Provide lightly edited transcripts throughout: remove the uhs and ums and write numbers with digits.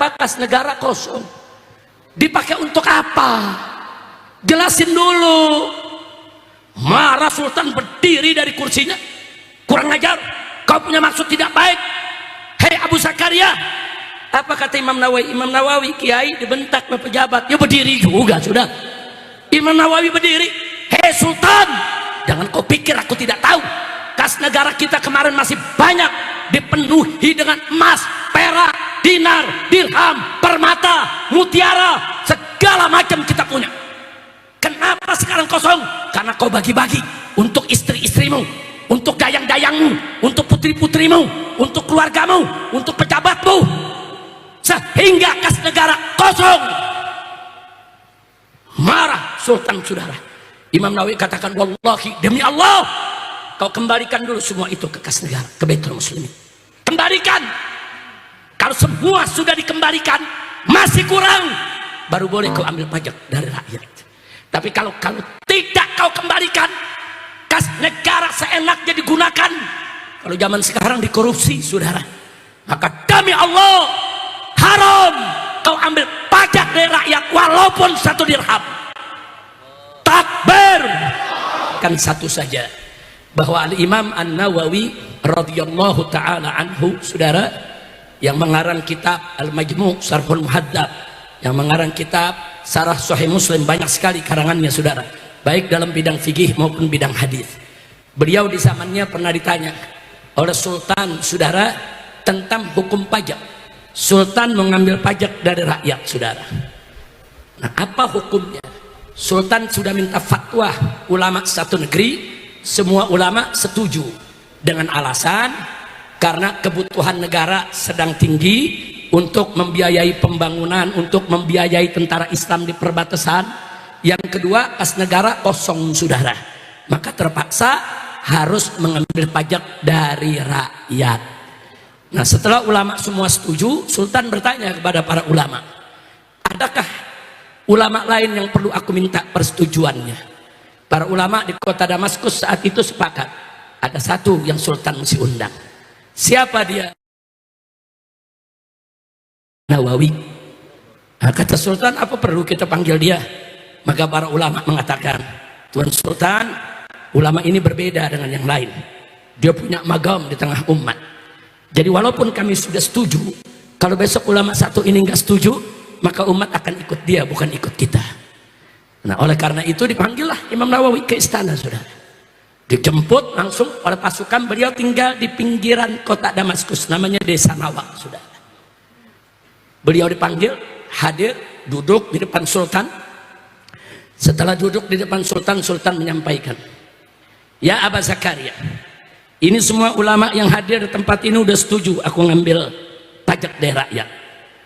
Kenapa kas negara kosong? Dipakai untuk apa? Jelasin dulu. Marah Sultan berdiri dari kursinya. Kurang ajar, kau punya maksud tidak baik. Hei Abu Zakaria, apa kata Imam Nawawi? Imam Nawawi kiai dibentak oleh pejabat, ya berdiri juga sudah. Imam Nawawi berdiri. Hei Sultan, jangan kau pikir aku tidak tahu. Kas negara kita kemarin masih banyak dipenuhi dengan emas, perak, dinar, dirham, permata, mutiara, segala macam kita punya. Kenapa sekarang kosong? Karena kau bagi-bagi untuk istri-istrimu, untuk dayang-dayangmu, untuk putri-putrimu, untuk keluargamu, untuk pejabatmu, sehingga kas negara kosong. Marah Sultan, saudara. Imam Nawawi katakan, wallahi, demi Allah, kau kembalikan dulu semua itu ke kas negara, ke Baitul Muslimin. Kembalikan. Kalau semua sudah dikembalikan masih kurang, baru boleh kau ambil pajak dari rakyat. Tapi kalau tidak kau kembalikan, kas negara seenaknya digunakan. Kalau zaman sekarang dikorupsi, saudara, maka demi Allah haram kau ambil pajak dari rakyat walaupun 1 dirham. Takbir. Kan satu saja, bahwa Al-Imam An-Nawawi radhiyallahu taala anhu, saudara, yang mengarang kitab Al-Majmu' Syarhul Muhadzab, yang mengarang kitab Syarah Sahih Muslim, banyak sekali karangannya, saudara, baik dalam bidang fikih maupun bidang hadis. Beliau di zamannya pernah ditanya oleh Sultan, saudara, tentang hukum pajak. Sultan mengambil pajak dari rakyat, saudara. Nah, apa hukumnya? Sultan sudah minta fatwa ulama satu negeri, semua ulama setuju dengan alasan karena kebutuhan negara sedang tinggi untuk membiayai pembangunan, untuk membiayai tentara Islam di perbatasan. Yang kedua, kas negara kosong, saudara, maka terpaksa harus mengambil pajak dari rakyat. Nah, setelah ulama semua setuju, Sultan bertanya kepada para ulama, adakah ulama lain yang perlu aku minta persetujuannya? Para ulama di kota Damaskus saat itu sepakat, ada satu yang Sultan mesti undang. Siapa dia? Nawawi. Nah, kata Sultan, apa perlu kita panggil dia? Maka para ulama mengatakan, Tuan Sultan, ulama ini berbeda dengan yang lain. Dia punya magam di tengah umat. Jadi walaupun kami sudah setuju, kalau besok ulama satu ini nggak setuju, maka umat akan ikut dia, bukan ikut kita. Nah, oleh karena itu dipanggillah Imam Nawawi ke istana, saudara. Dijemput langsung oleh pasukan. Beliau tinggal di pinggiran kota Damaskus, namanya Desa Nawa, saudara. Beliau dipanggil, hadir, duduk di depan Sultan. Setelah duduk di depan Sultan, Sultan menyampaikan, ya Abu Zakaria, ini semua ulama yang hadir di tempat ini udah setuju aku ngambil pajak dari rakyat.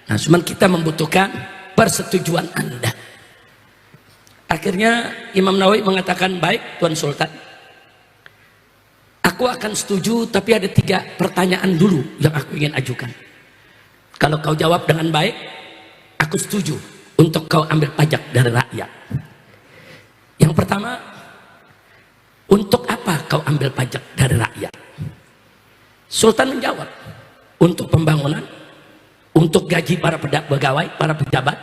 Nah, cuman kita membutuhkan persetujuan Anda. Akhirnya Imam Nawawi mengatakan, baik Tuan Sultan, aku akan setuju, tapi ada 3 pertanyaan dulu yang aku ingin ajukan. Kalau kau jawab dengan baik, aku setuju untuk kau ambil pajak dari rakyat. Yang pertama, untuk apa kau ambil pajak dari rakyat? Sultan menjawab, untuk pembangunan, untuk gaji para pegawai, para pejabat,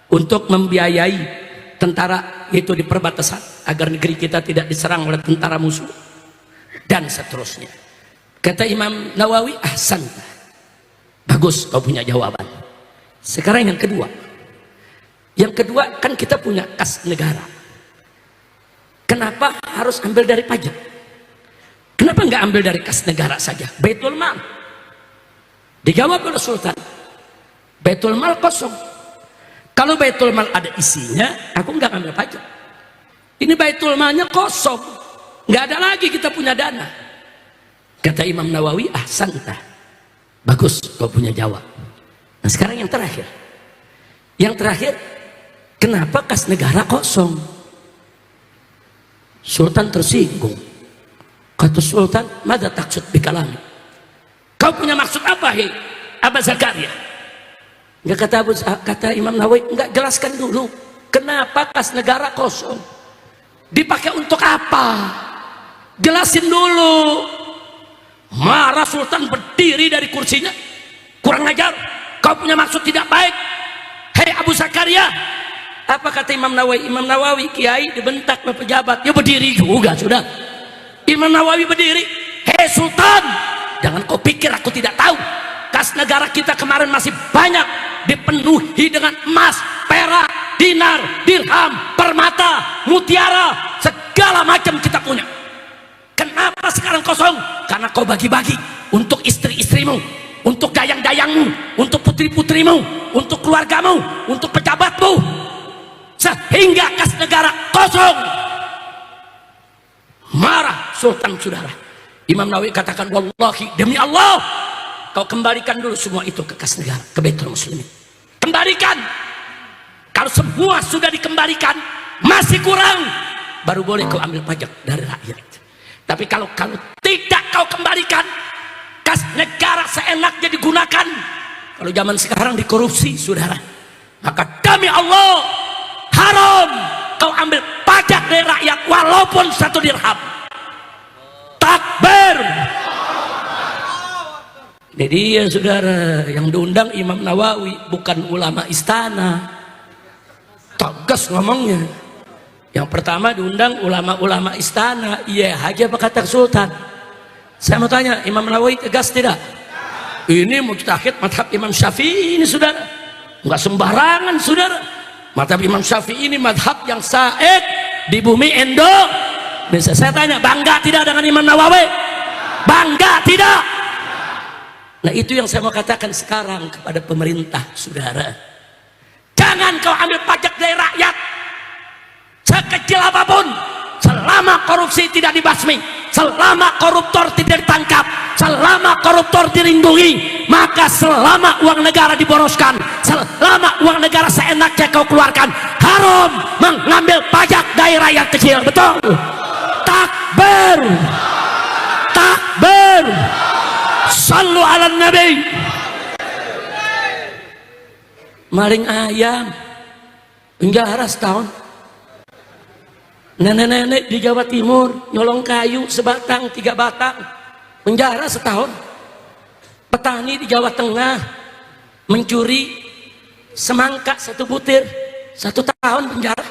untuk membiayai tentara itu di perbatasan agar negeri kita tidak diserang oleh tentara musuh, dan seterusnya. Kata Imam Nawawi, ahsanta, bagus kau punya jawaban. Sekarang yang kedua. Yang kedua, kan kita punya kas negara. Kenapa harus ambil dari pajak? Kenapa nggak ambil dari kas negara saja? Baitul Mal. Dijawab oleh Sultan, Baitul Mal kosong. Kalau Baitul Mal ada isinya, aku nggak ambil pajak. Ini Baitul Malnya kosong, nggak ada lagi kita punya dana. Kata Imam Nawawi, ahsanta, bagus kau punya jawab. Nah, sekarang yang terakhir. Yang terakhir, kenapa kas negara kosong? Sultan tersinggung. Kata Sultan, mada taksud bikalami? Kau punya maksud apa, hei Abu Zakaria? Enggak, kata Imam Nawawi, enggak, jelaskan dulu. Kenapa kas negara kosong? Dipakai untuk apa? Jelasin dulu. Marah Sultan berdiri dari kursinya. Kurang ajar, kau Engkau punya maksud tidak baik. Hei Abu Zakaria. Apa kata Imam Nawawi? Imam Nawawi kiai dibentak oleh pejabat, ya berdiri juga sudah. Imam Nawawi berdiri. Hei Sultan, jangan kau pikir aku tidak tahu. Kas negara kita kemarin masih banyak dipenuhi dengan emas, perak, dinar, dirham, permata, mutiara, segala macam kita punya. Kenapa sekarang kosong? Karena kau bagi-bagi untuk istri-istrimu, untuk dayang-dayangmu, untuk putri-putrimu, untuk keluargamu, untuk pejabatmu, sehingga kas negara kosong. Marah Sultan, saudara. Imam Nawawi katakan, wallahi, demi Allah, kau kembalikan dulu semua itu ke kas negara, ke Baitul Muslimin. Kembalikan. Kalau semua sudah dikembalikan masih kurang, baru boleh kau ambil pajak dari rakyat. Tapi kalau tidak kau kembalikan, kas negara seenaknya digunakan. Kalau zaman sekarang dikorupsi, saudara, maka demi Allah haram kau ambil pajak dari rakyat walaupun 1 dirham. Takbir. Ini dia, saudara, yang diundang Imam Nawawi, bukan ulama istana. Tegas ngomongnya. Yang pertama diundang ulama-ulama istana. Iya aja apa kata Sultan. Saya mau tanya, Imam Nawawi tegas tidak? Ini mujtahid madhab Imam Syafi'i ini, saudara. Enggak sembarangan, saudara. Madhab Imam Syafi'i ini madhab yang said di bumi Indonesia. Saya tanya, bangga tidak dengan Imam Nawawi? Bangga tidak? Nah, itu yang saya mau katakan sekarang kepada pemerintah, saudara. Jangan kau ambil pajak dari rakyat sekecil apapun, selama korupsi tidak dibasmi, selama koruptor tidak ditangkap, selama koruptor dilindungi, maka selama uang negara diboroskan, selama uang negara seenaknya kau keluarkan, haram mengambil pajak dari rakyat kecil. Betul? Takbir. Takbir. Sallu ala Nabi. Maling ayam penjara setahun. Nenek-nenek di Jawa Timur nyolong kayu sebatang 3 batang penjara setahun. Petani di Jawa Tengah mencuri semangka 1 butir 1 tahun penjara.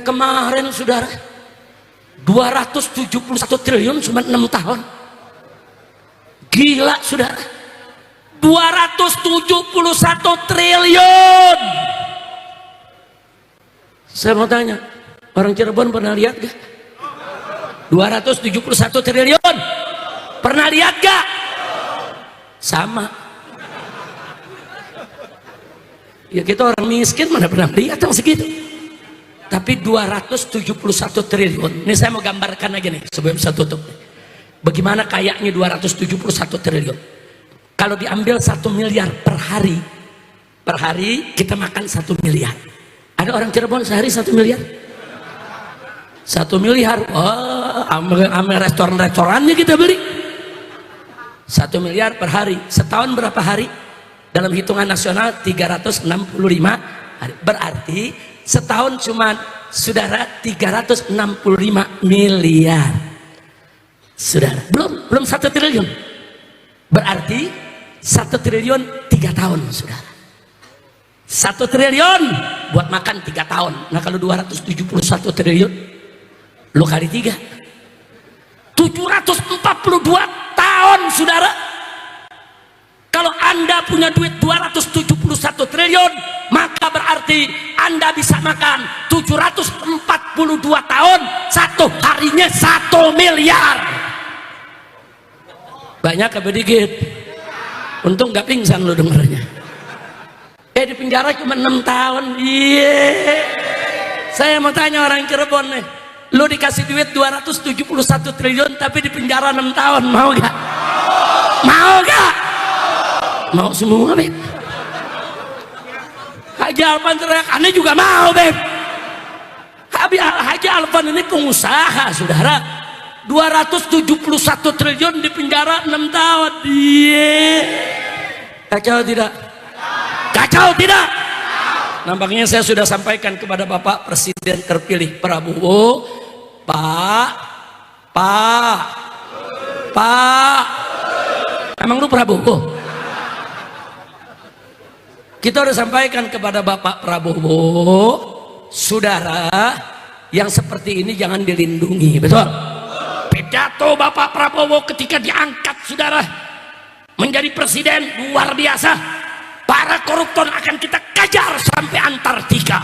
Kemarin, saudara, 271 triliun cuma 6 tahun. Gila, saudara. 271 triliun. Saya mau tanya, orang Cirebon pernah lihat gak? 271 triliun. Pernah lihat gak? Sama. Ya kita orang miskin mana pernah lihat yang segitu. Tapi 271 triliun. Ini saya mau gambarkan aja nih sebelum saya tutup. Bagaimana kayaknya 271 triliun. Kalau diambil 1 miliar per hari kita makan 1 miliar. Ada orang Cirebon sehari 1 miliar? 1 miliar. Oh, ambil restoran-restorannya kita beli. 1 miliar per hari. Setahun berapa hari? Dalam hitungan nasional 365 hari. Berarti setahun cuma, saudara, 365 miliar. Saudara, belum 1 triliun. Berarti 1 triliun 3 tahun, saudara. 1 triliun buat makan 3 tahun. Nah, kalau 271 triliun lu kali 3, 742 tahun, saudara. Kalau Anda punya duit 271 triliun, maka berarti Anda bisa makan 742 tahun, 1 harinya 1 miliar. Banyak apa dikit? Untung gak pingsan lu dengernya. Di penjara cuma 6 tahun. Iya. Saya mau tanya orang Cirebon nih, lu dikasih duit 271 triliun tapi di penjara 6 tahun, mau gak? Mau gak? Mau semua, Beb. Haji Alfan teriak, aneh juga mau, Beb. Haji Alfan ini pengusaha, saudara. 271 triliun di penjara 6 tahun. Iya. Kacau tidak? Kacau tidak? Nampaknya saya sudah sampaikan kepada Bapak Presiden terpilih Prabowo. Pak. Emang lu Prabowo? Kita udah sampaikan kepada Bapak Prabowo, saudara, yang seperti ini jangan dilindungi, betul? Pidato Bapak Prabowo ketika diangkat, saudara, menjadi presiden luar biasa. Para koruptor akan kita kejar sampai Antartika.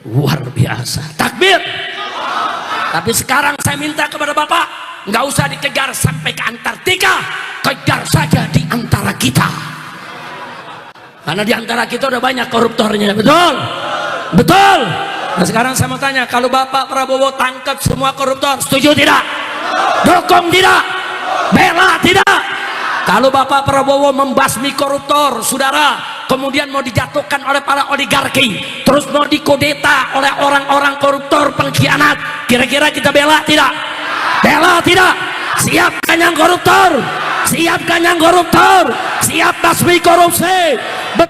Luar biasa. Takbir. Tapi sekarang saya minta kepada Bapak, nggak usah dikejar sampai ke Antartika, kejar saja di antara kita. Karena di antara kita udah banyak koruptornya, betul? Betul. Nah sekarang saya mau tanya, kalau Bapak Prabowo tangkap semua koruptor, setuju tidak? Dukung tidak? Bela tidak? Kalau Bapak Prabowo membasmi koruptor, saudara, kemudian mau dijatuhkan oleh para oligarki, terus mau dikodeta oleh orang-orang koruptor pengkhianat, kira-kira kita bela tidak? Bela tidak? Siapkan yang koruptor, siapkan yang koruptor, siap basmi korupsi,